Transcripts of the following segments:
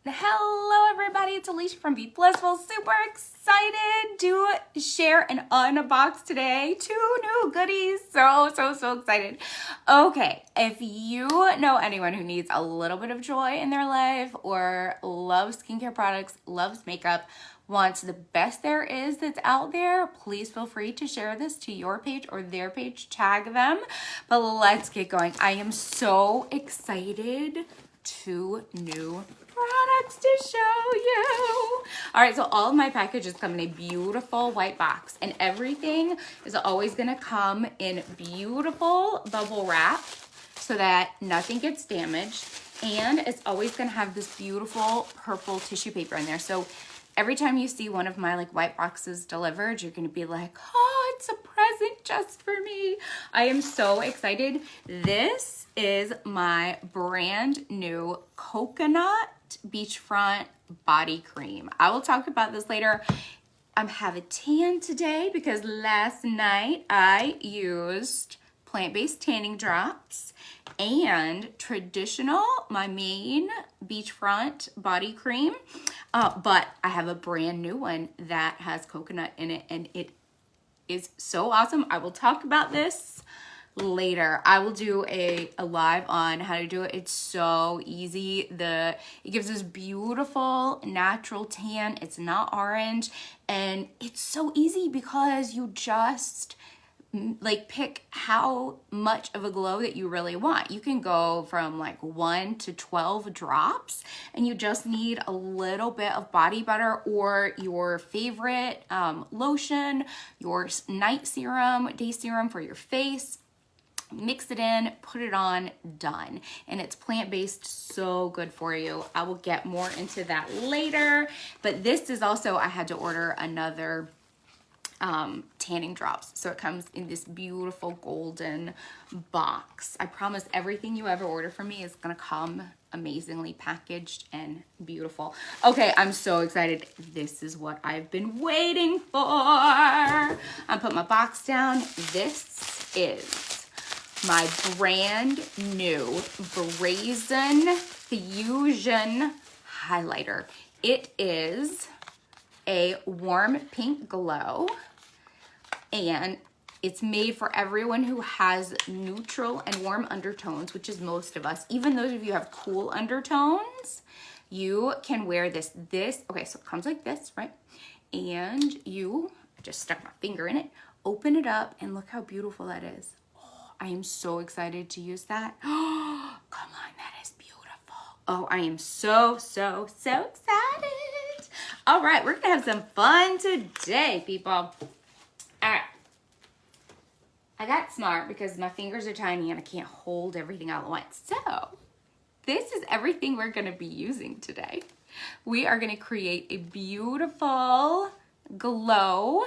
Hello everybody, it's Alicia from Be Blissful. Super excited to share and unbox today 2 new goodies. So excited. Okay, if you know anyone who needs a little bit of joy in their life or loves skincare products, loves makeup, wants the best there is that's out there, please feel free to share this to your page or their page, tag them. But let's get going. I am so excited. 2 new products to show you. All right, so all of my packages come in a beautiful white box, and everything is always gonna come in beautiful bubble wrap so that nothing gets damaged, and it's always gonna have this beautiful purple tissue paper in there. So every time you see one of my white boxes delivered, you're gonna be like, oh, it's a present just for me. I am so excited. This is my brand new coconut beachfront body cream. I will talk about this later. I have a tan today because last night I used plant-based tanning drops and traditional, my main beachfront body cream, but I have a brand new one that has coconut in it, and it is so awesome. I will talk about this later. I will do a live on how to do it. It's so easy. It gives this beautiful natural tan. It's not orange, and it's so easy because you just pick how much of a glow that you really want. You can go from 1 to 12 drops, and you just need a little bit of body butter or your favorite lotion, your night serum, day serum for your face. Mix it in, put it on, done. And it's plant-based, so good for you. I will get more into that later. But this is also, I had to order another tanning drops. So it comes in this beautiful golden box. I promise everything you ever order from me is gonna come amazingly packaged and beautiful. Okay, I'm so excited. This is what I've been waiting for. I put my box down. This is my brand new Brazen Fusion highlighter. It is a warm pink glow, and it's made for everyone who has neutral and warm undertones, which is most of us. Even those of you who have cool undertones, you can wear this. Okay, so it comes like this, right? And you just stuck my finger in it, open it up, and look how beautiful that is. I am so excited to use that. Oh, come on, that is beautiful. Oh, I am so excited. All right, we're gonna have some fun today, people. All right. I got smart because my fingers are tiny and I can't hold everything all at once. So this is everything we're gonna be using today. We are gonna create a beautiful glow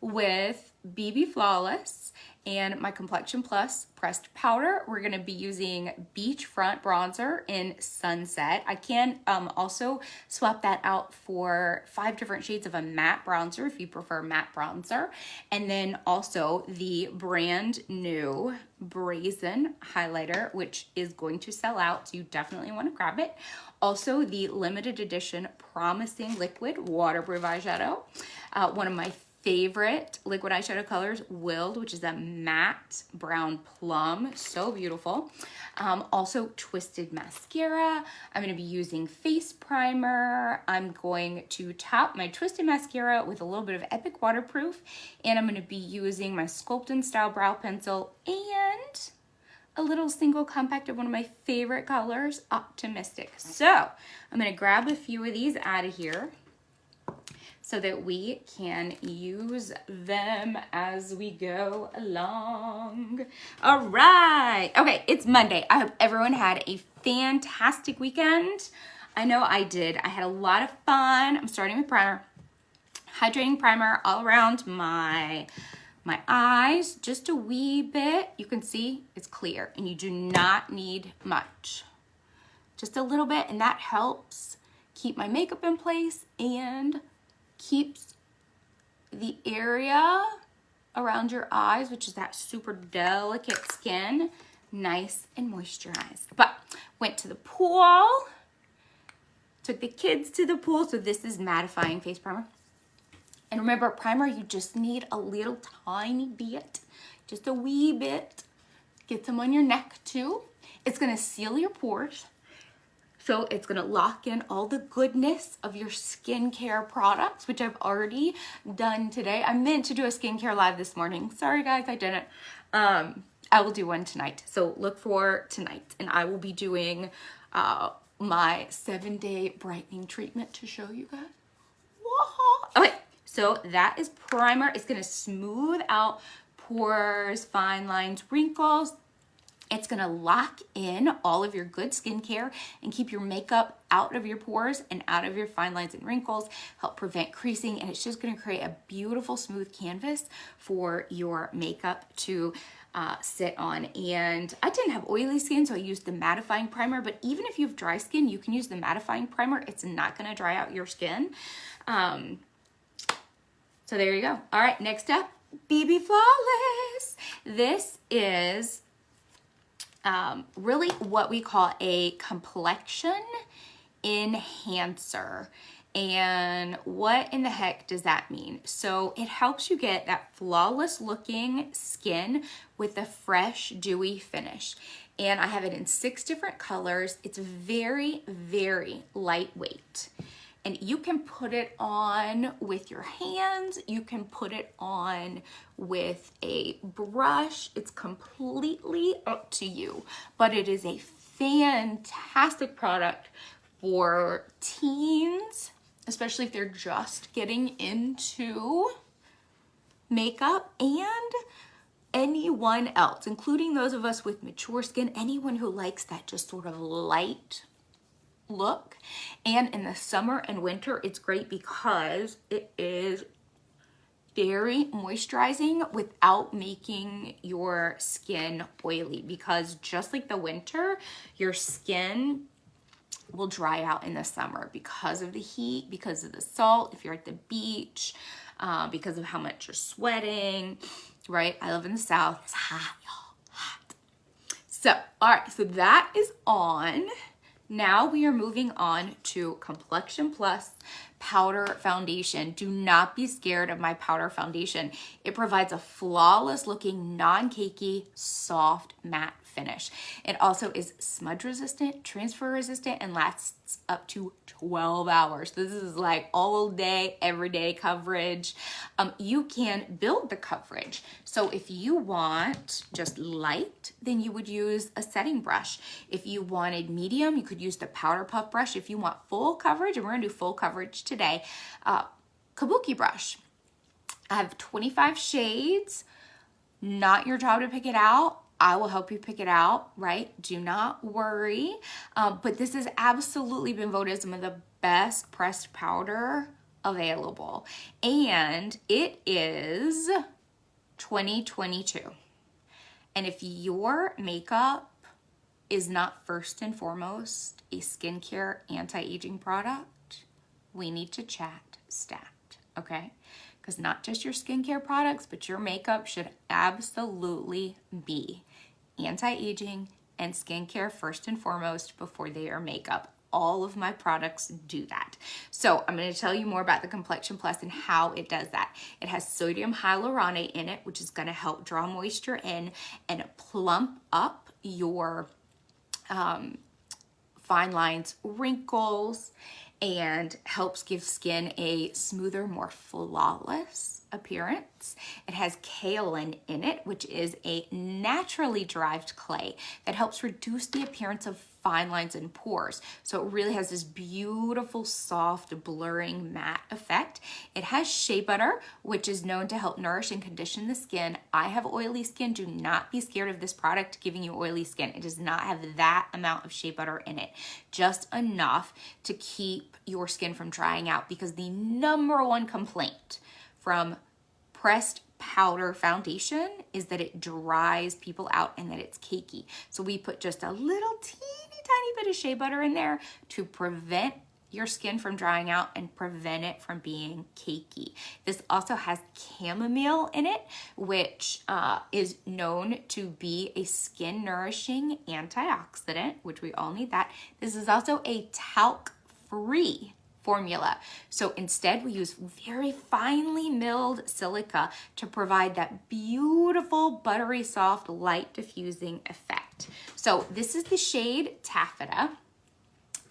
with BB Flawless and my Complexion Plus pressed powder. We're gonna be using Beachfront bronzer in Sunset. I can also swap that out for 5 different shades of a matte bronzer if you prefer matte bronzer. And then also the brand new Brazen highlighter, which is going to sell out, so you definitely wanna grab it. Also the limited edition Promising Liquid Waterproof eyeshadow. One of my favorite liquid eyeshadow colors, Willed, which is a matte brown plum, so beautiful. Also Twisted mascara. I'm going to be using face primer. I'm going to top my Twisted mascara with a little bit of Epic Waterproof, and I'm going to be using my Sculpt style brow pencil and a little single compact of one of my favorite colors, Optimistic. So I'm going to grab a few of these out of here so that we can use them as we go along. All right. Okay, it's Monday. I hope everyone had a fantastic weekend. I know I did. I had a lot of fun. I'm starting with primer. Hydrating primer all around my eyes, just a wee bit. You can see it's clear, and you do not need much. Just a little bit, and that helps keep my makeup in place and keeps the area around your eyes, which is that super delicate skin, nice and moisturized. But went to the pool Took the kids to the pool, so this is mattifying face primer. And remember, primer, you just need a little tiny bit, just a wee bit. Get some on your neck too. It's gonna seal your pores. So it's gonna lock in all the goodness of your skincare products, which I've already done today. I meant to do a skincare live this morning. Sorry guys, I didn't. I will do one tonight. So look for tonight. And I will be doing my 7-day brightening treatment to show you guys. Okay, so that is primer. It's gonna smooth out pores, fine lines, wrinkles. It's gonna lock in all of your good skincare and keep your makeup out of your pores and out of your fine lines and wrinkles, help prevent creasing, and it's just gonna create a beautiful smooth canvas for your makeup to sit on. And I didn't have oily skin, so I used the mattifying primer, but even if you have dry skin, you can use the mattifying primer. It's not gonna dry out your skin. So there you go. All right, next up, BB Flawless. This is really what we call a complexion enhancer. And what in the heck does that mean? So it helps you get that flawless looking skin with a fresh, dewy finish. And I have it in 6 different colors. It's very, very lightweight. And you can put it on with your hands. You can put it on with a brush. It's completely up to you. But it is a fantastic product for teens, especially if they're just getting into makeup, and anyone else, including those of us with mature skin, anyone who likes that just sort of light look. And in the summer and winter, it's great because it is very moisturizing without making your skin oily, because just like the winter, your skin will dry out in the summer because of the heat, because of the salt, if you're at the beach, because of how much you're sweating, right? I live in the South. It's hot, y'all, hot. So, all right, so that is on. Now we are moving on to Complexion Plus Powder Foundation. Do not be scared of my powder foundation. It provides a flawless looking, non-cakey, soft, matte finish. It also is smudge resistant, transfer resistant, and lasts up to 12 hours. This is like all day, everyday coverage. You can build the coverage. So if you want just light, then you would use a setting brush. If you wanted medium, you could use the powder puff brush. If you want full coverage, and we're gonna do full coverage today, kabuki brush. I have 25 shades. Not your job to pick it out. I will help you pick it out, right? Do not worry. But this has absolutely been voted some of the best pressed powder available. And it is 2022. And if your makeup is not first and foremost a skincare anti-aging product, we need to chat stat, okay? Because not just your skincare products, but your makeup should absolutely be anti-aging and skincare first and foremost before they are makeup. All of my products do that. So I'm going to tell you more about the Complexion Plus and how it does that. It has sodium hyaluronate in it, which is going to help draw moisture in and plump up your fine lines, wrinkles, and helps give skin a smoother, more flawless appearance. It has kaolin in it, which is a naturally derived clay that helps reduce the appearance of fine lines and pores. So it really has this beautiful, soft, blurring matte effect. It has shea butter, which is known to help nourish and condition the skin. I have oily skin. Do not be scared of this product giving you oily skin. It does not have that amount of shea butter in it, just enough to keep your skin from drying out, because the #1 complaint from pressed powder foundation is that it dries people out and that it's cakey. So we put just a little tiny bit of shea butter in there to prevent your skin from drying out and prevent it from being cakey. This also has chamomile in it, which is known to be a skin nourishing antioxidant, which we all need that. This is also a talc free formula. So instead we use very finely milled silica to provide that beautiful, buttery soft, light diffusing effect. So this is the shade Taffeta.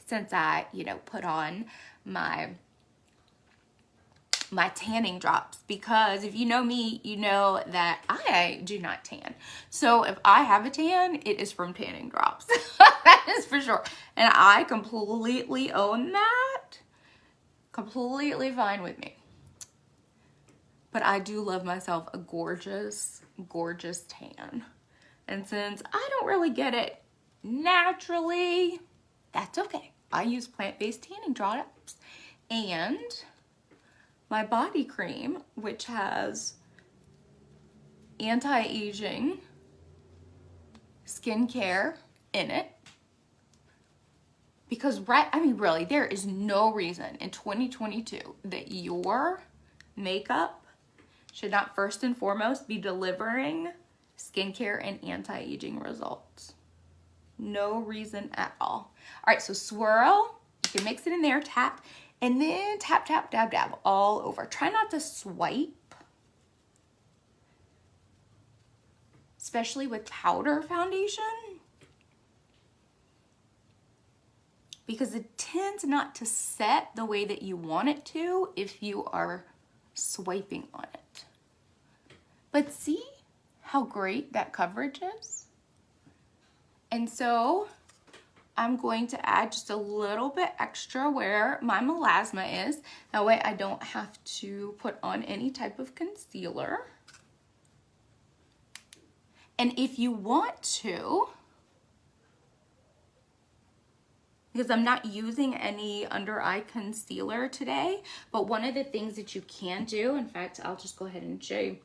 Since I, put on my tanning drops, because if you know me, you know that I do not tan. So if I have a tan, it is from tanning drops. That is for sure. And I completely own that. Completely fine with me. But I do love myself a gorgeous, gorgeous tan. And since I don't really get it naturally, that's okay. I use plant-based tanning drops and my body cream, which has anti-aging skincare in it. Because really, there is no reason in 2022 that your makeup should not first and foremost be delivering skincare and anti-aging results. No reason at all. All right, so swirl, you can mix it in there, tap, and then tap, tap, dab, dab all over. Try not to swipe, especially with powder foundation, because it tends not to set the way that you want it to if you are swiping on it. But see how great that coverage is? And so I'm going to add just a little bit extra where my melasma is. That way I don't have to put on any type of concealer. And if you want to, because I'm not using any under eye concealer today, but one of the things that you can do, in fact, I'll just go ahead and show you.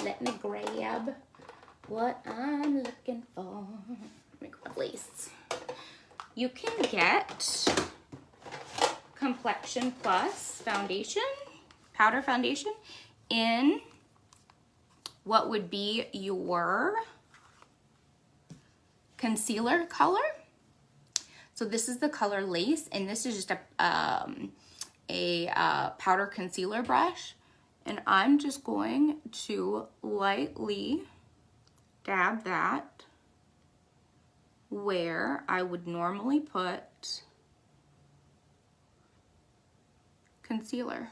Let me grab what I'm looking for. Let me grab these. You can get Complexion Plus foundation, powder foundation, in what would be your concealer color. So this is the color Lace, and this is just a powder concealer brush. And I'm just going to lightly dab that where I would normally put concealer.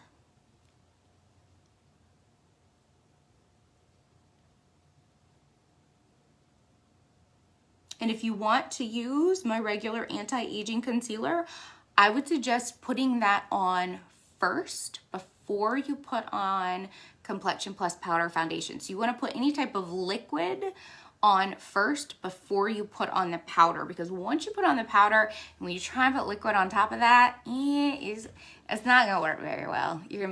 And if you want to use my regular anti-aging concealer, I would suggest putting that on first before you put on Complexion Plus powder foundation. So you want to put any type of liquid on first before you put on the powder, because once you put on the powder and when you try and put liquid on top of that, it's not gonna work very well. You're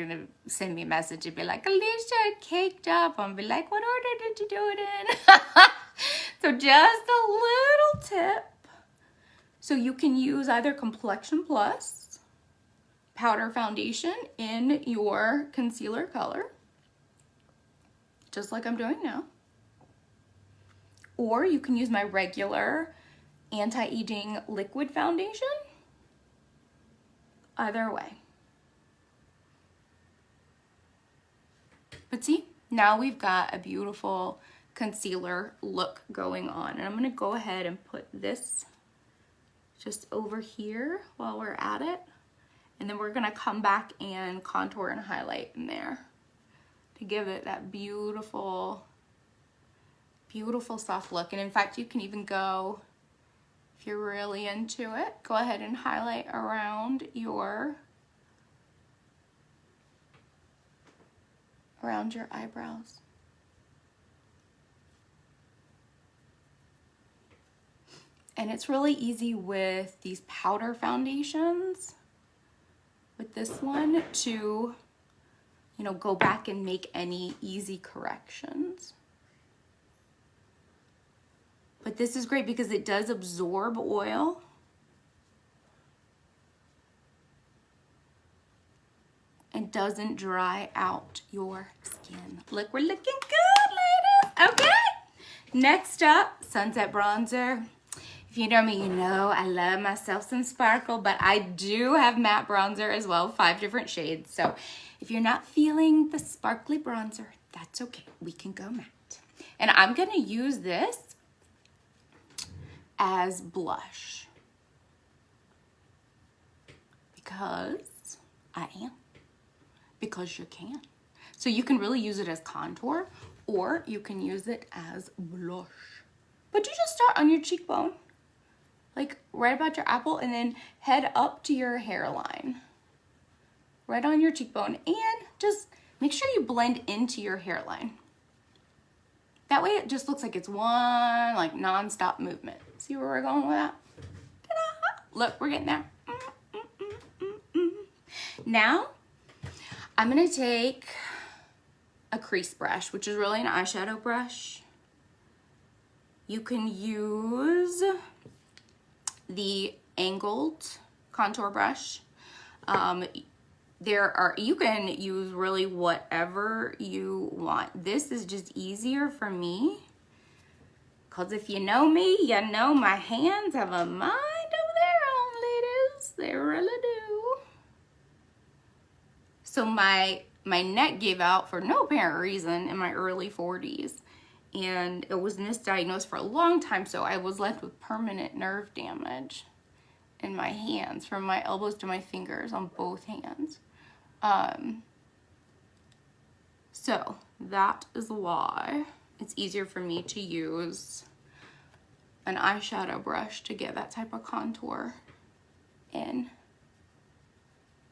gonna send me a message and be like, Alicia, it caked up. I'm be like, what order did you do it in? So just a little tip. So you can use either Complexion Plus powder foundation in your concealer color, just like I'm doing now. Or you can use my regular anti-aging liquid foundation. Either way. But see, now we've got a beautiful concealer look going on. And I'm gonna go ahead and put this just over here while we're at it. And then we're gonna come back and contour and highlight in there to give it that beautiful, beautiful soft look. And in fact, you can even go, if you're really into it, go ahead and highlight around your eyebrows. And it's really easy with these powder foundations, with this one, to, go back and make any easy corrections. But this is great because it does absorb oil. And doesn't dry out your skin. Look, we're looking good, ladies. Okay. Next up, Sunset Bronzer. If If you know me, you know I love myself some sparkle, but I do have matte bronzer as well, 5 different shades. So if you're not feeling the sparkly bronzer, that's okay. We can go matte. And I'm going to use this as blush because I am. Because you can. So you can really use it as contour or you can use it as blush. But you just start on your cheekbone, like right about your apple, and then head up to your hairline. Right on your cheekbone, and just make sure you blend into your hairline. That way it just looks like it's one like non-stop movement. See where we're going with that? Ta-da! Look, we're getting there. Now, I'm gonna take a crease brush, which is really an eyeshadow brush. You can use the angled contour brush. You can use really whatever you want. This is just easier for me because if you know me, you know my hands have a mind of their own, ladies. They really do. So my neck gave out for no apparent reason in my early 40s, and it was misdiagnosed for a long time, so I was left with permanent nerve damage in my hands from my elbows to my fingers on both hands. So that is why it's easier for me to use an eyeshadow brush to get that type of contour in.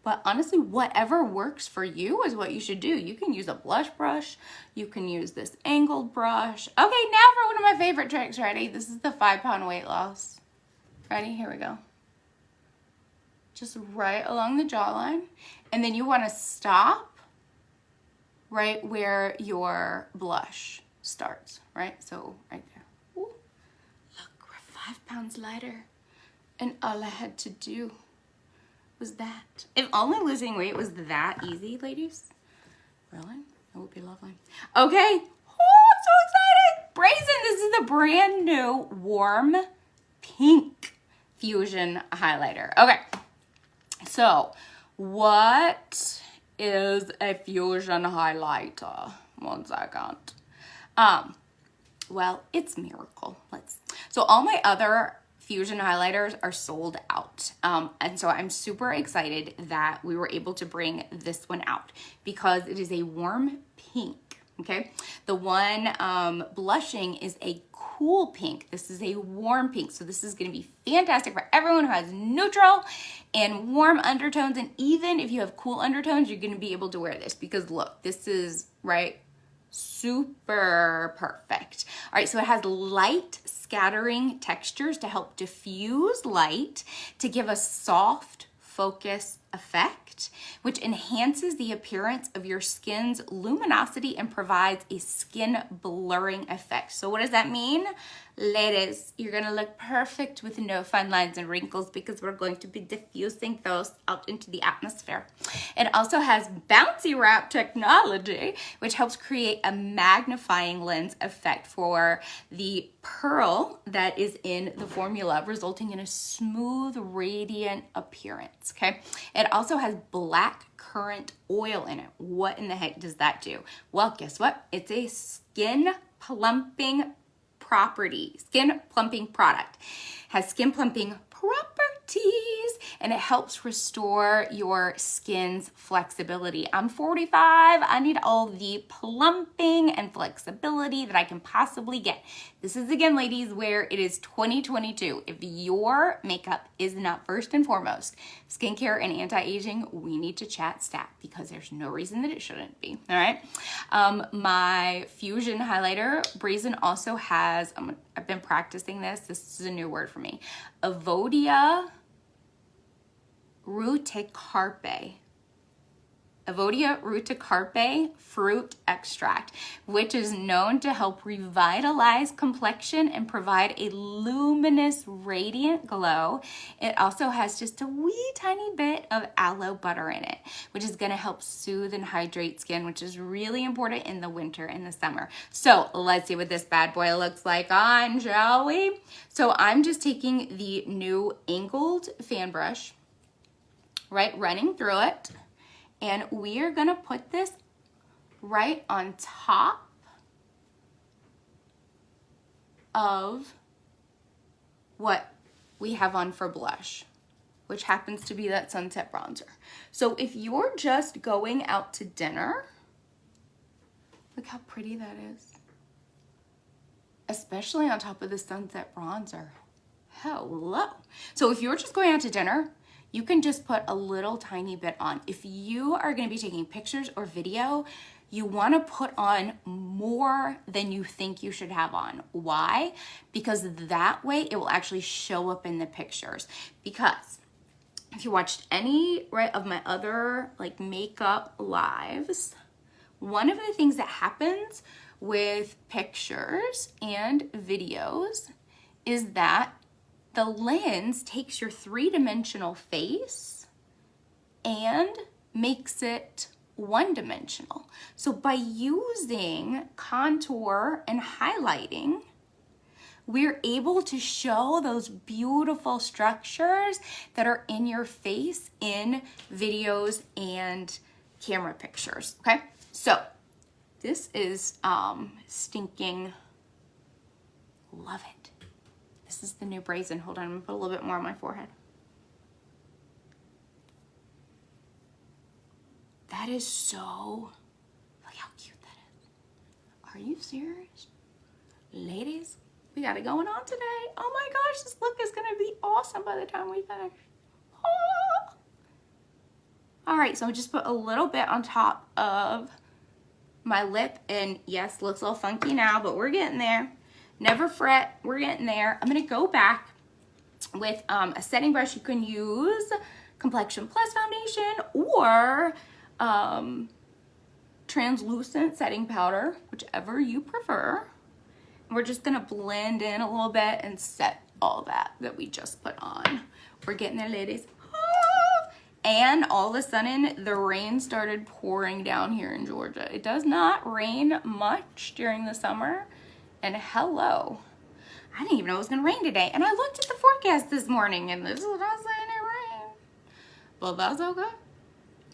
But honestly, whatever works for you is what you should do. You can use a blush brush. You can use this angled brush. Okay, now for one of my favorite tricks. Ready? This is the 5-pound weight loss. Ready? Here we go. Just right along the jawline. And then you want to stop right where your blush starts, right? So right there. Ooh. Look, we're 5 pounds lighter. And all I had to do was that. If only losing weight was that easy, ladies. Really? That would be lovely. Okay. Oh, I'm so excited. Brazen, this is the brand new warm pink fusion highlighter. Okay. So, what is a fusion highlighter? One second. Well, it's Miracle. So all my other fusion highlighters are sold out. And so I'm super excited that we were able to bring this one out because it is a warm pink. Okay. The one blushing is a cool pink. This is a warm pink. So this is going to be fantastic for everyone who has neutral and warm undertones. And even if you have cool undertones, you're going to be able to wear this because look, this is right. Super perfect. All right, so it has light scattering textures to help diffuse light to give a soft focus effect, which enhances the appearance of your skin's luminosity and provides a skin blurring effect. So what does that mean? Ladies, you're gonna look perfect with no fine lines and wrinkles because we're going to be diffusing those out into the atmosphere. It also has bouncy wrap technology, which helps create a magnifying lens effect for the pearl that is in the formula, resulting in a smooth, radiant appearance, okay? It also has black currant oil in it. What in the heck does that do? Well, guess what? It's a skin plumping product. Has skin plumping properties and it helps restore your skin's flexibility. I'm 45. I need all the plumping and flexibility that I can possibly get. This is again, ladies, where it is 2022. If your makeup is not first and foremost skincare and anti-aging, we need to chat stat because there's no reason that it shouldn't be. All right. My fusion highlighter, Brazen, also has, I've been practicing this. This is a new word for me. Avodia Ruticarpe. Avodia ruticarpe fruit extract, which is known to help revitalize complexion and provide a luminous, radiant glow. It also has just a wee tiny bit of aloe butter in it, which is going to help soothe and hydrate skin, which is really important in the winter and the summer. So let's see what this bad boy looks like on, shall we? So I'm just taking the new angled fan brush, right, running through it. And we are going to put this right on top of what we have on for blush, which happens to be that sunset bronzer. So if you're just going out to dinner, look how pretty that is. Especially on top of the sunset bronzer. Hello. So if you're just going out to dinner, you can just put a little tiny bit on. If you are going to be taking pictures or video, you want to put on more than you think you should have on. Why? Because that way it will actually show up in the pictures. Because if you watched any of my other like makeup lives, one of the things that happens with pictures and videos is that the lens takes your three-dimensional face and makes it one-dimensional. So by using contour and highlighting, we're able to show those beautiful structures that are in your face in videos and camera pictures, okay? So this is stinking, love it. This is the new Brazen. Hold on, I'm gonna put a little bit more on my forehead. That is so, look how cute that is. Are you serious? Ladies, we got it going on today. Oh my gosh, this look is gonna be awesome by the time we finish. Oh. All right, so I just put a little bit on top of my lip, and yes, looks a little funky now, but we're getting there. Never fret, we're getting there. I'm gonna go back with a setting brush. You can use Complexion Plus foundation or translucent setting powder, whichever you prefer. We're just gonna blend in a little bit and set all that we just put on. We're getting there, ladies. Ah! And all of a sudden, the rain started pouring down here in Georgia. It does not rain much during the summer. And hello, I didn't even know it was gonna rain today. And I looked at the forecast this morning and this is not saying it rained. But that's okay.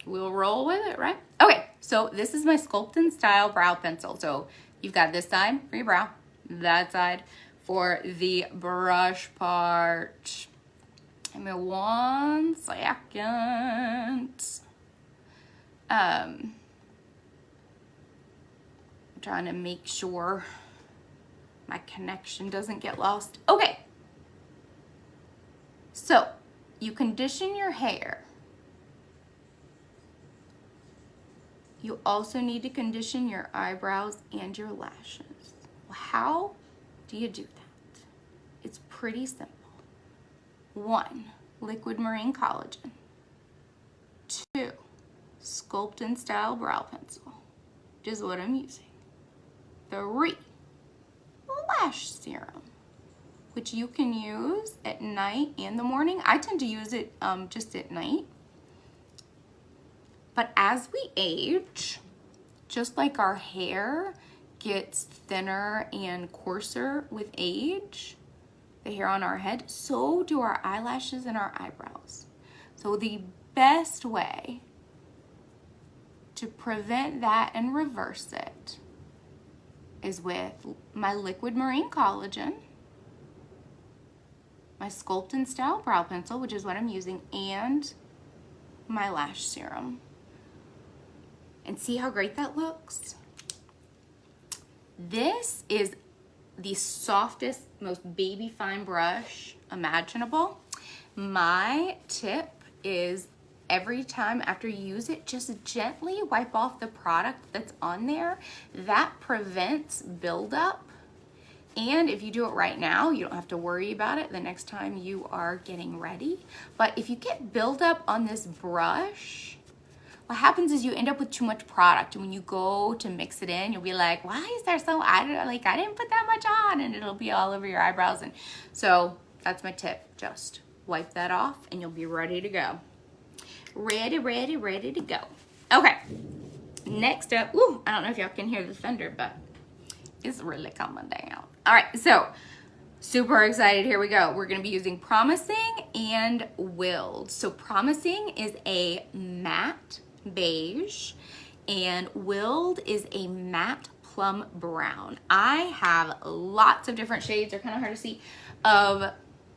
We'll roll with it, right? Okay, so this is my Sculpt Style brow pencil. So you've got this side for your brow, that side for the brush part. Give me 1 second. I'm trying to make sure my connection doesn't get lost. Okay. So, you condition your hair. You also need to condition your eyebrows and your lashes. Well, how do you do that? It's pretty simple. 1, liquid marine collagen. 2, Sculpt Style brow pencil, which is what I'm using. 3, Lash Serum, which you can use at night and the morning. I tend to use it just at night. But as we age, just like our hair gets thinner and coarser with age, the hair on our head, so do our eyelashes and our eyebrows. So the best way to prevent that and reverse it is with my liquid marine collagen, my Sculpt Style brow pencil, which is what I'm using, and my lash serum. And see how great that looks? This is the softest, most baby fine brush imaginable. My tip is every time after you use it, just gently wipe off the product that's on there. That prevents buildup. And if you do it right now, you don't have to worry about it the next time you are getting ready. But if you get buildup on this brush, what happens is you end up with too much product. And when you go to mix it in, you'll be like, why is there so, I didn't put that much on, and it'll be all over your eyebrows. And so that's my tip. Just wipe that off and you'll be ready to go. Ready to go. Okay, next up, ooh, I don't know if y'all can hear the thunder, but it's really coming down. All right, so super excited. Here we go. We're going to be using Promising and Willed. So Promising is a matte beige and Willed is a matte plum brown. I have lots of different shades, they're kind of hard to see, of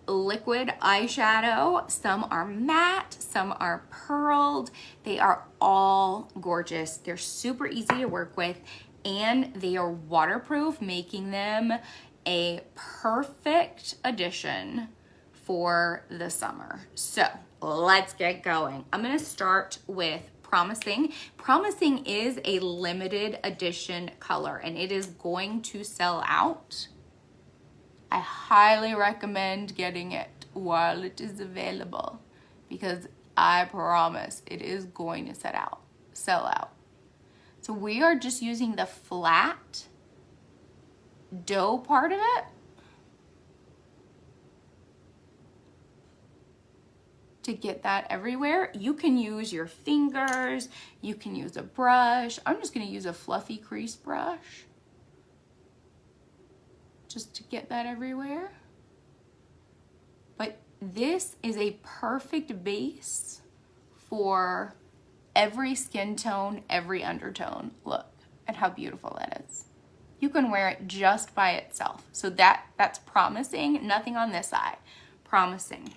liquid eyeshadow. Some are matte, some are pearled. They are all gorgeous. They're super easy to work with and they are waterproof, making them a perfect addition for the summer. So let's get going. I'm gonna start with Promising. Promising is a limited edition color and it is going to sell out. I highly recommend getting it while it is available because I promise it is going to sell out. So we are just using the flat dough part of it to get that everywhere. You can use your fingers, you can use a brush. I'm just gonna use a fluffy crease brush just to get that everywhere. But this is a perfect base for every skin tone, every undertone. Look at how beautiful that is. You can wear it just by itself. So that's Promising. Nothing on this side. Promising.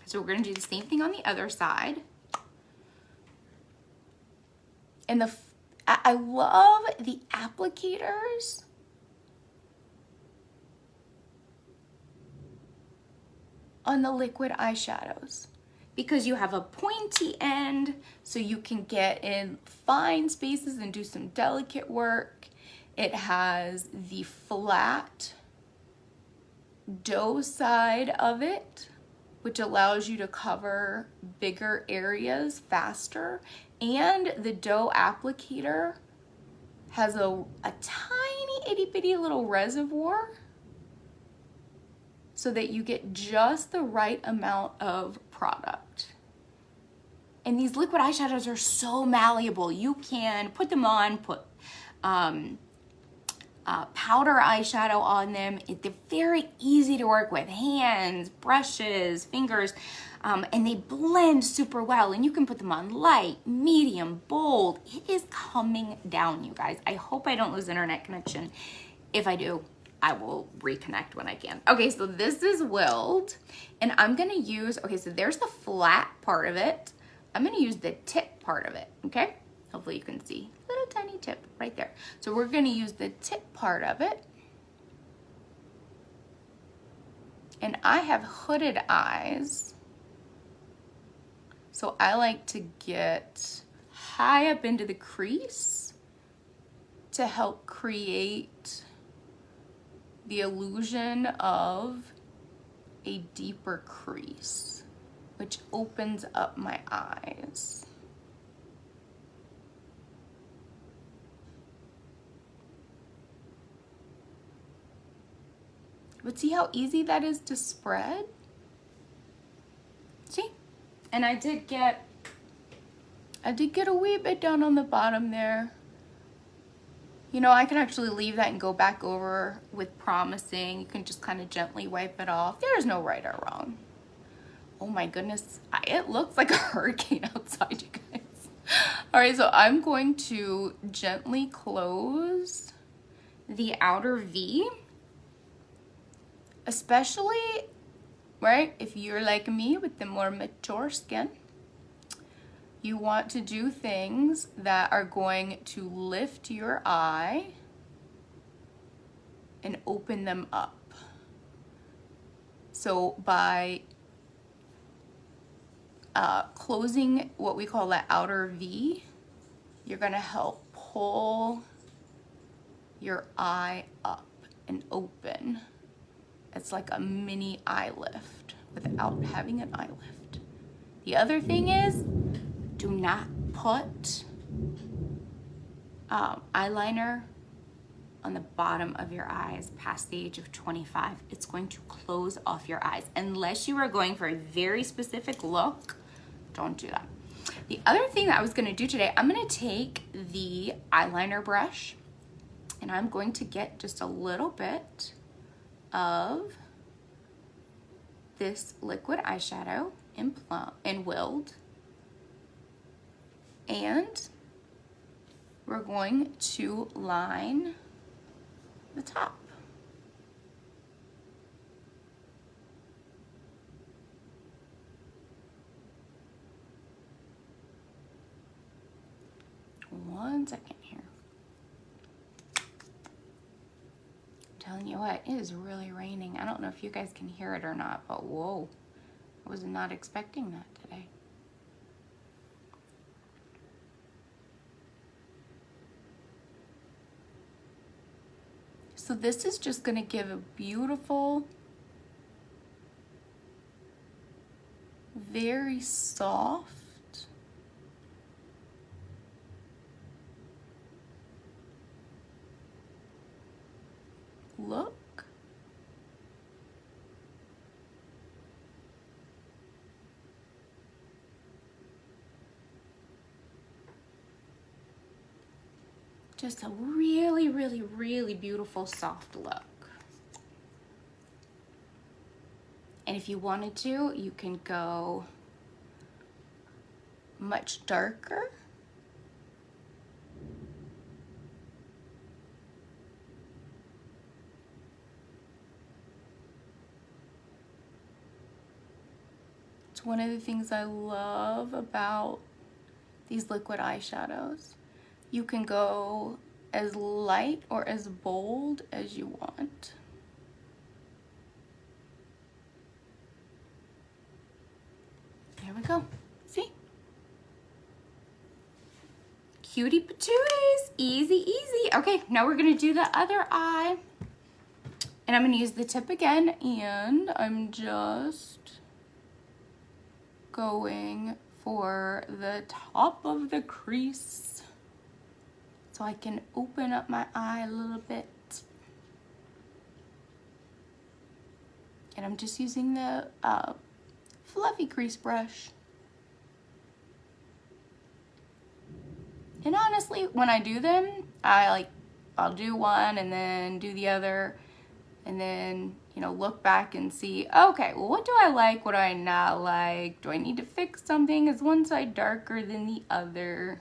So we're gonna do the same thing on the other side. And I love the applicators. On the liquid eyeshadows because you have a pointy end so you can get in fine spaces and do some delicate work. It has the flat dough side of it, which allows you to cover bigger areas faster, and the dough applicator has a tiny itty bitty little reservoir so that you get just the right amount of product. And these liquid eyeshadows are so malleable. You can put them on, put powder eyeshadow on them. They're very easy to work with. Hands, brushes, fingers, and they blend super well. And you can put them on light, medium, bold. It is coming down, you guys. I hope I don't lose internet connection. If I do, I will reconnect when I can. Okay, so this is Willed, and I'm gonna use, okay, so there's the flat part of it. I'm gonna use the tip part of it, okay? Hopefully you can see, little tiny tip right there. So we're gonna use the tip part of it. And I have hooded eyes, so I like to get high up into the crease to help create the illusion of a deeper crease, which opens up my eyes. But see how easy that is to spread? See? And I did get a wee bit down on the bottom there. You know, I can actually leave that and go back over with Promising. You can just kind of gently wipe it off. There's no right or wrong. Oh my goodness, it looks like a hurricane outside, you guys. All right, so I'm going to gently close the outer V, especially, right, if you're like me with the more mature skin. You want to do things that are going to lift your eye and open them up. So by closing what we call the outer V, you're gonna help pull your eye up and open. It's like a mini eye lift without having an eye lift. The other thing is, do not put eyeliner on the bottom of your eyes past the age of 25, it's going to close off your eyes. Unless you are going for a very specific look, don't do that. The other thing that I was gonna do today, I'm gonna take the eyeliner brush and I'm going to get just a little bit of this liquid eyeshadow in Plum and Willed, and we're going to line the top. One second here. I'm telling you what, it is really raining. I don't know if you guys can hear it or not, but whoa, I was not expecting that today. So this is just gonna give a beautiful, very soft look. Just a really, really, really beautiful soft look. And if you wanted to, you can go much darker. It's one of the things I love about these liquid eyeshadows. You can go as light or as bold as you want. There we go. See? Cutie patooties. Easy, easy. Okay, now we're gonna do the other eye. And I'm gonna use the tip again, and I'm just going for the top of the crease, so I can open up my eye a little bit. And I'm just using the fluffy crease brush. And honestly, when I do them, I'll do one and then do the other, and then, you know, look back and see, okay, well, what do I like, what do I not like? Do I need to fix something? Is one side darker than the other?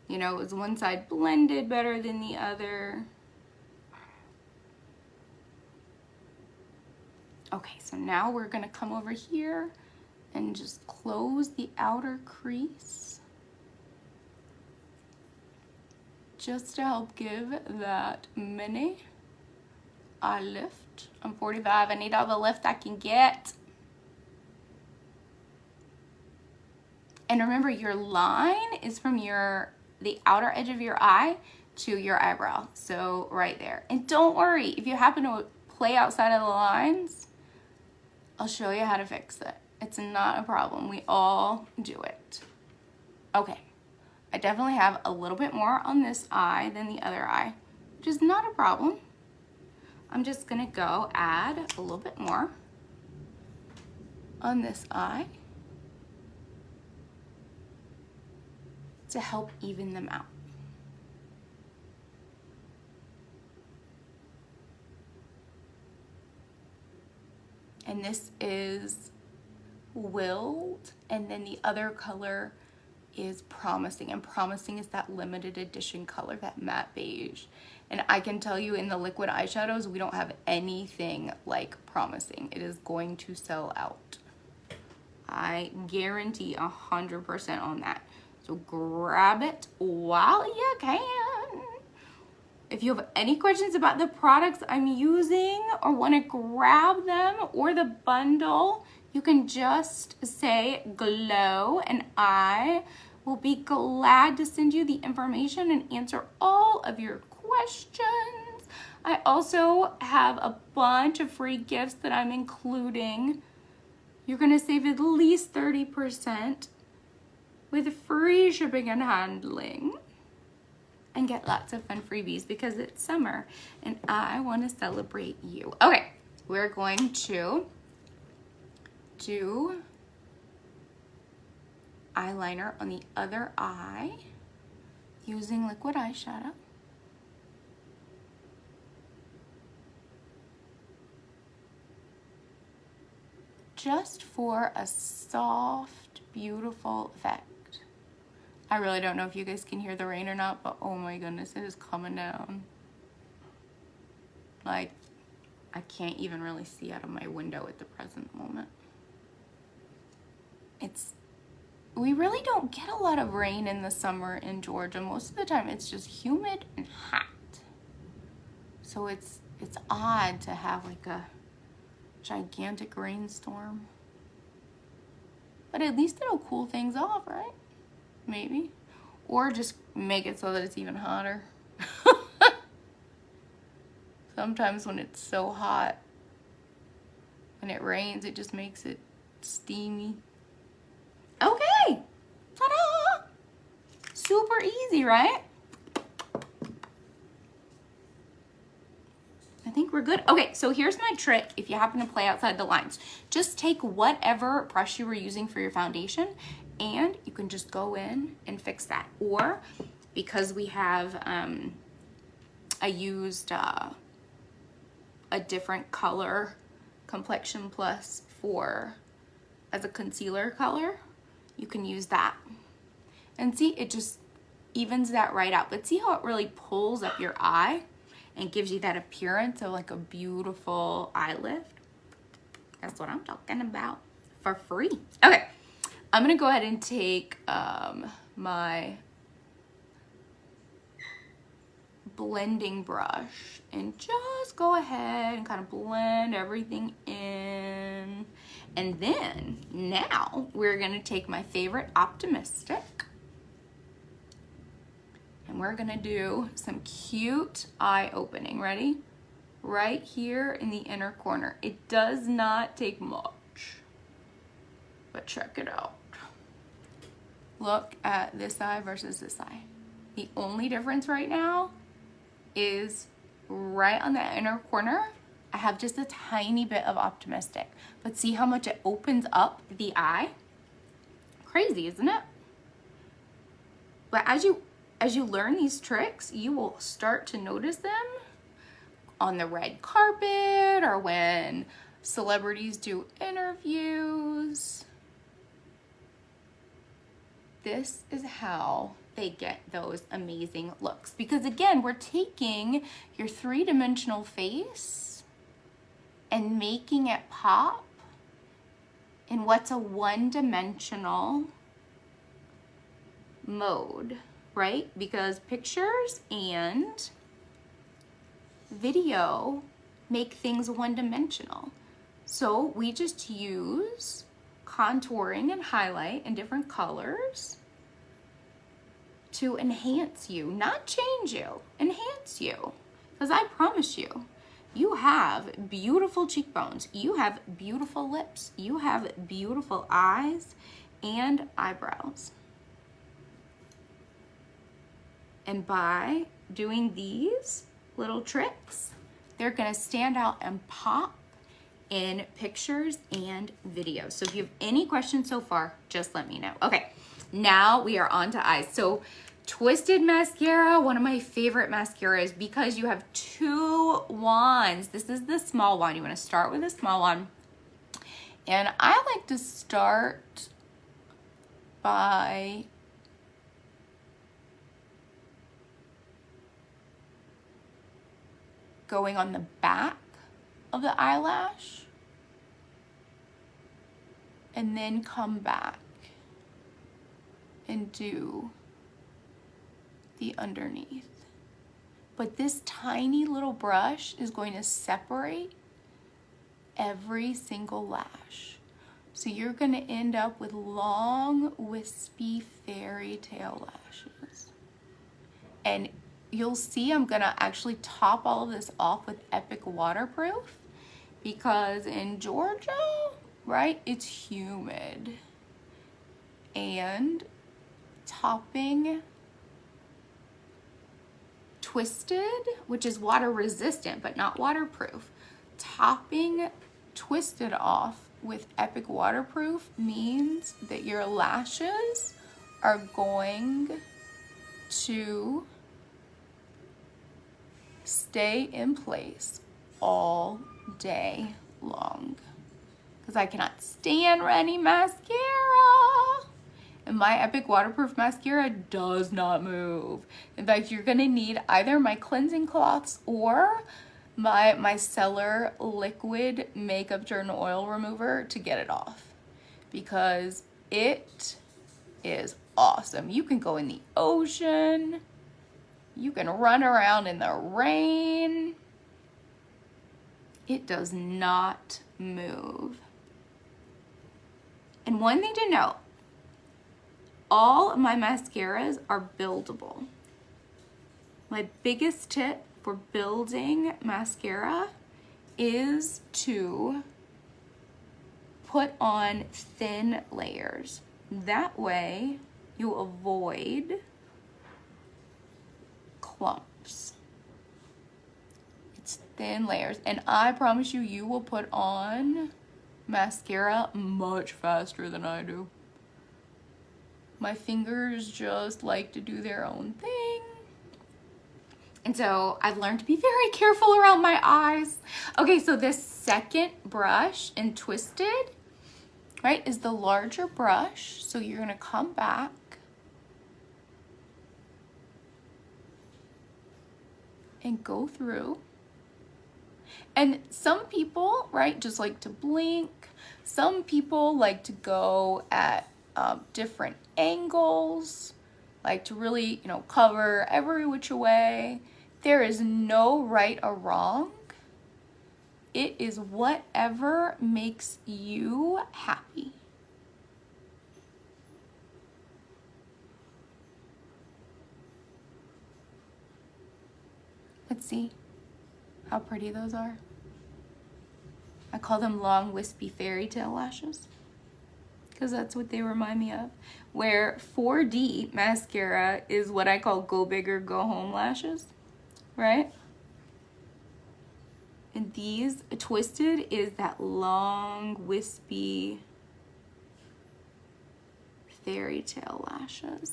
You know, is one side blended better than the other? Okay, so now we're gonna come over here and just close the outer crease, just to help give that mini eye lift. I'm 45, I need all the lift I can get. And remember, your line is from the outer edge of your eye to your eyebrow, so right there. And don't worry, if you happen to play outside of the lines, I'll show you how to fix it. It's not a problem, we all do it. Okay, I definitely have a little bit more on this eye than the other eye, which is not a problem. I'm just gonna go add a little bit more on this eye to help even them out. And this is Willed, and then the other color is Promising, and Promising is that limited edition color, that matte beige. And I can tell you, in the liquid eyeshadows, we don't have anything like Promising. It is going to sell out. I guarantee 100% on that. So grab it while you can. If you have any questions about the products I'm using or want to grab them or the bundle, you can just say glow and I will be glad to send you the information and answer all of your questions. I also have a bunch of free gifts that I'm including you're gonna save at least 30% with free shipping and handling and get lots of fun freebies because it's summer and I wanna celebrate you. Okay, we're going to do eyeliner on the other eye using liquid eyeshadow. Just for a soft, beautiful effect. I really don't know if you guys can hear the rain or not, but oh my goodness, it is coming down. Like, I can't even really see out of my window at the present moment. We really don't get a lot of rain in the summer in Georgia. Most of the time it's just humid and hot. So it's odd to have like a gigantic rainstorm. But at least it'll cool things off, right? Maybe. Or just make it so that it's even hotter. Sometimes when it's so hot and it rains, it just makes it steamy. Okay, ta-da! Super easy, right? I think we're good. Okay, so here's my trick if you happen to play outside the lines. Just take whatever brush you were using for your foundation and you can just go in and fix that. Or because we have, I used a different color, Complexion Plus as a concealer color, you can use that. And see, it just evens that right out. But see how it really pulls up your eye and gives you that appearance of like a beautiful eye lift? That's what I'm talking about for free. Okay, I'm gonna go ahead and take my blending brush and just go ahead and kind of blend everything in. And then now we're gonna take my favorite Optimistic and we're gonna do some cute eye opening. Ready? Right here in the inner corner. It does not take much, but check it out. Look at this eye versus this eye. The only difference right now is right on the inner corner, I have just a tiny bit of Optimistic, but see how much it opens up the eye? Crazy, isn't it? But as you learn these tricks, you will start to notice them on the red carpet or when celebrities do interviews. This is how they get those amazing looks. Because again, we're taking your three-dimensional face and making it pop in what's a one-dimensional mode, right? Because pictures and video make things one-dimensional. So we just use contouring and highlight in different colors to enhance you, not change you, enhance you. Because I promise you, you have beautiful cheekbones, you have beautiful lips, you have beautiful eyes and eyebrows. And by doing these little tricks, they're gonna stand out and pop in pictures and videos. So if you have any questions so far, just let me know. Okay, now we are on to eyes. So Twisted mascara, one of my favorite mascaras because you have two wands. This is the small one. You want to start with the small one. And I like to start by going on the back of the eyelash and then come back and do the underneath. But this tiny little brush is going to separate every single lash. So you're going to end up with long, wispy fairy tale lashes. And you'll see I'm going to actually top all of this off with Epic Waterproof because in Georgia, right? It's humid. And topping Twisted, which is water resistant but not waterproof. Topping Twisted off with Epic Waterproof means that your lashes are going to stay in place all day long. Because I cannot stand running mascara. And my Epic Waterproof Mascara does not move. In fact, you're gonna need either my cleansing cloths or my micellar liquid makeup journal oil remover to get it off. Because it is awesome. You can go in the ocean. You can run around in the rain. It does not move. And one thing to note, all of my mascaras are buildable. My biggest tip for building mascara is to put on thin layers. That way you avoid clumps. It's thin layers, and I promise you, you will put on mascara much faster than I do. My fingers just like to do their own thing. And so I've learned to be very careful around my eyes. Okay, so this second brush in Twisted, right, is the larger brush. So you're gonna come back and go through. And some people, right, just like to blink. Some people like to go at different angles, like to really, you know, cover every which way. There is no right or wrong. It is whatever makes you happy. Let's see how pretty those are. I call them long, wispy fairy tale lashes because that's what they remind me of. Where 4D mascara is what I call go big or go home lashes, right? And these Twisted is that long, wispy fairy tale lashes.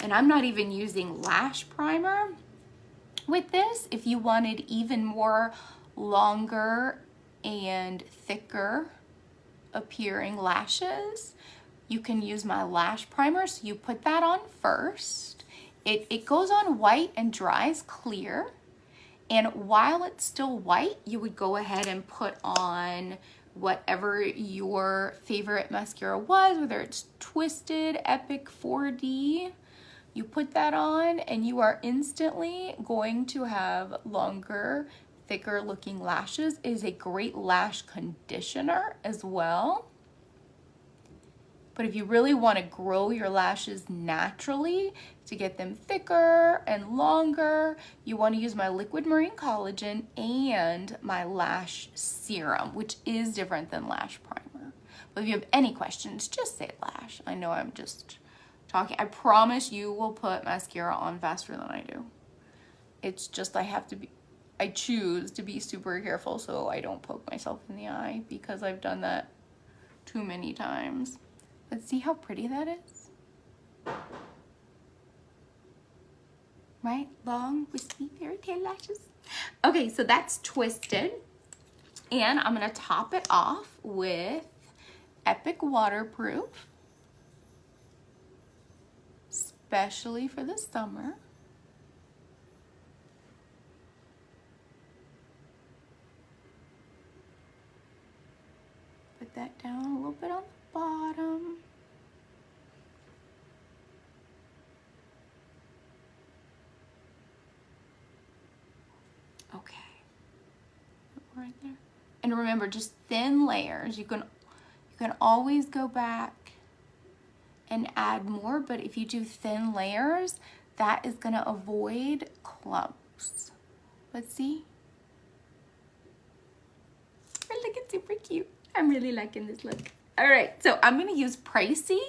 And I'm not even using lash primer with this. If you wanted even more longer and thicker appearing lashes, you can use my lash primer. So you put that on first. It goes on white and dries clear. And while it's still white, you would go ahead and put on whatever your favorite mascara was, whether it's Twisted, Epic 4D. You put that on and you are instantly going to have longer, thicker looking lashes. It is a great lash conditioner as well. But if you really want to grow your lashes naturally to get them thicker and longer, you want to use my liquid marine collagen and my Lash Serum, which is different than lash primer. But if you have any questions, just say lash. I know I'm just talking. I promise you will put mascara on faster than I do. It's just I choose to be super careful so I don't poke myself in the eye because I've done that too many times. But see how pretty that is? Right? Long, wispy fairy tale lashes. Okay, so that's Twisted. And I'm gonna top it off with Epic Waterproof, especially for the summer. Put that down a little bit on the bottom. Okay, right there. And remember, just thin layers. You can always go back and add more, but if you do thin layers, that is gonna avoid clumps. Let's see. We're looking super cute. I'm really liking this look. All right, so I'm gonna use Pricey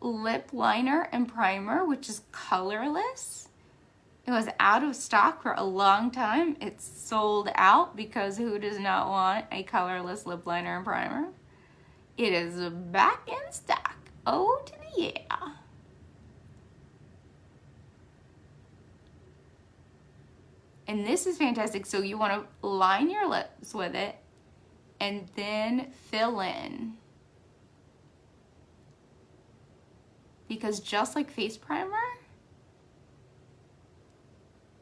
lip liner and primer, which is colorless. It was out of stock for a long time. It's sold out because who does not want a colorless lip liner and primer? It is back in stock. Oh, to the yeah. And this is fantastic. So you want to line your lips with it and then fill in. Because just like face primer,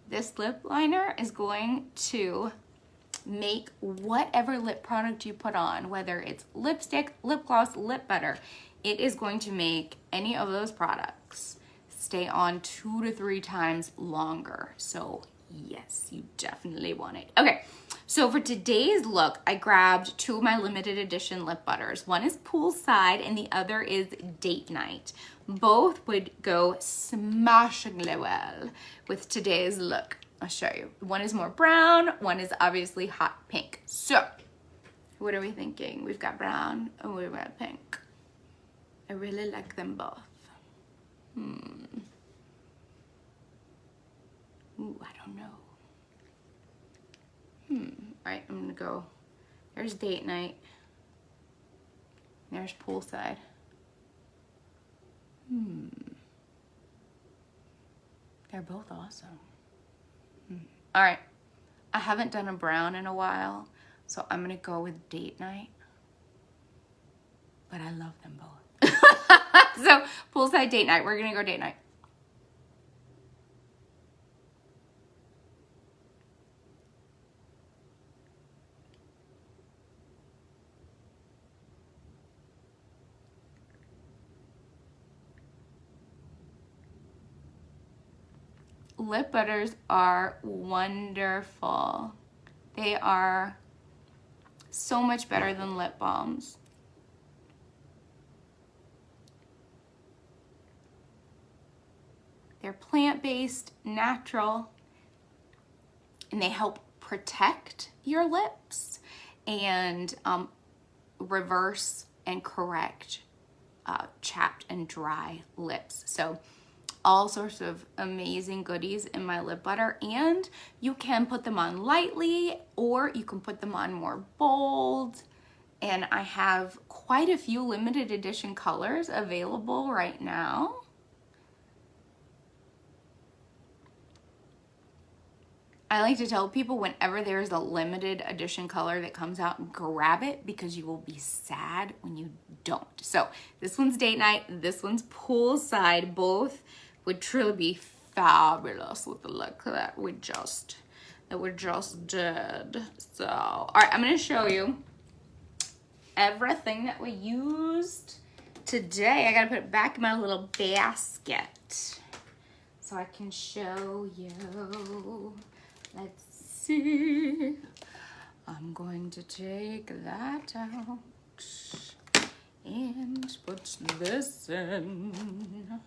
this lip liner is going to make whatever lip product you put on, whether it's lipstick, lip gloss, lip butter, it is going to make any of those products stay on 2 to 3 times longer. So yes, you definitely want it. Okay, so for today's look, I grabbed 2 of my limited edition lip butters. One is Poolside and the other is Date Night. Both would go smashingly well with today's look. I'll show you. One is more brown, one is obviously hot pink. So, what are we thinking? We've got brown and we've got pink. I really like them both. Ooh, I don't know. All right, I'm gonna go. There's Date Night. There's Poolside. They're both awesome. All right, I haven't done a brown in a while, so I'm gonna go with Date Night. But I love them both. So Poolside, Date Night. We're gonna go Date Night. Lip butters are wonderful. They are so much better than lip balms. They're plant-based, natural, and they help protect your lips and reverse and correct chapped and dry lips. So all sorts of amazing goodies in my lip butter, and you can put them on lightly or you can put them on more bold. And I have quite a few limited edition colors available right now. I like to tell people whenever there's a limited edition color that comes out, grab it because you will be sad when you don't. So this one's Date Night, this one's Poolside. Both would truly be fabulous with the look that we just did. So, all right, I'm gonna show you everything that we used today. I gotta put it back in my little basket so I can show you. Let's see. I'm going to take that out and put this in.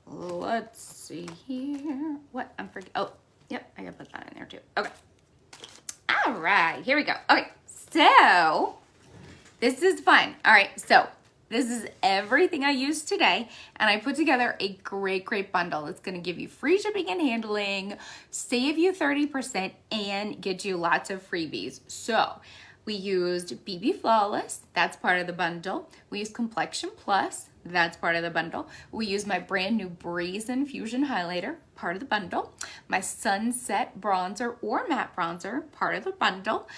Let's see here. What? I'm forgetting. Oh, yep. I gotta put that in there too. Okay. All right. Here we go. Okay. So this is fun. All right. So this is everything I used today, and I put together a great bundle. It's going to give you free shipping and handling, save you 30%, and get you lots of freebies. So we used BB Flawless. That's part of the bundle. We used Complexion Plus. That's part of the bundle. We use my brand new Brazen Fusion Highlighter, part of the bundle. My Sunset Bronzer or Matte Bronzer, part of the bundle.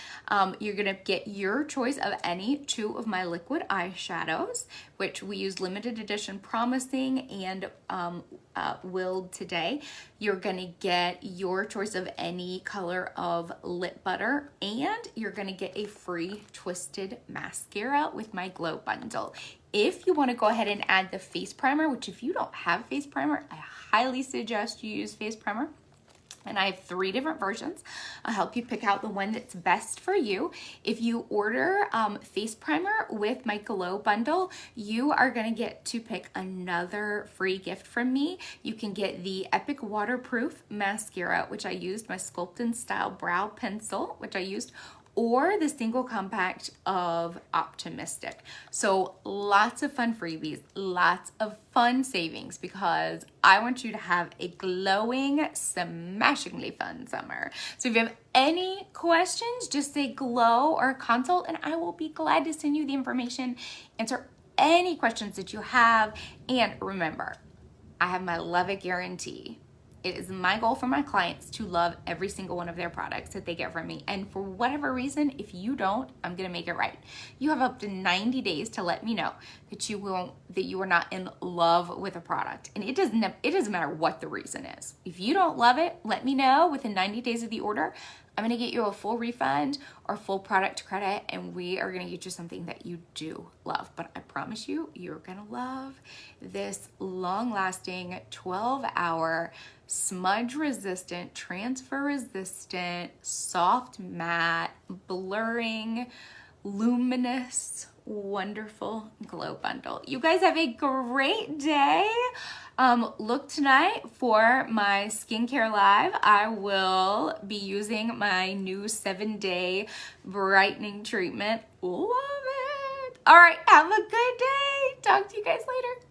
You're gonna get your choice of any 2 of my liquid eyeshadows, which we use limited edition Promising and Willed today. You're gonna get your choice of any color of lip butter, and you're gonna get a free twisted mascara with my Glow bundle. If you want to go ahead and add the face primer, which if you don't have face primer, I highly suggest you use face primer. And I have 3 different versions. I'll help you pick out the one that's best for you. If you order face primer with my Glow bundle, you are going to get to pick another free gift from me. You can get the Epic Waterproof Mascara, which I used, my Sculpt and Style Brow Pencil, which I used, or the single compact of Optimistic. So lots of fun freebies, lots of fun savings, because I want you to have a glowing, smashingly fun summer. So if you have any questions, just say glow or consult, and I will be glad to send you the information, answer any questions that you have. And remember, I have my love it guarantee. It is my goal for my clients to love every single one of their products that they get from me. And for whatever reason, if you don't, I'm gonna make it right. You have up to 90 days to let me know that you are not in love with a product. And it doesn't matter what the reason is. If you don't love it, let me know within 90 days of the order. I'm gonna get you a full refund or full product credit, and we are gonna get you something that you do love. But I promise you, you're gonna love this long-lasting 12-hour smudge resistant, transfer resistant, soft matte, blurring, luminous, wonderful glow bundle. You guys have a great day. Look tonight for my skincare live. I will be using my new 7-day brightening treatment. Love it. All right, have a good day. Talk to you guys later.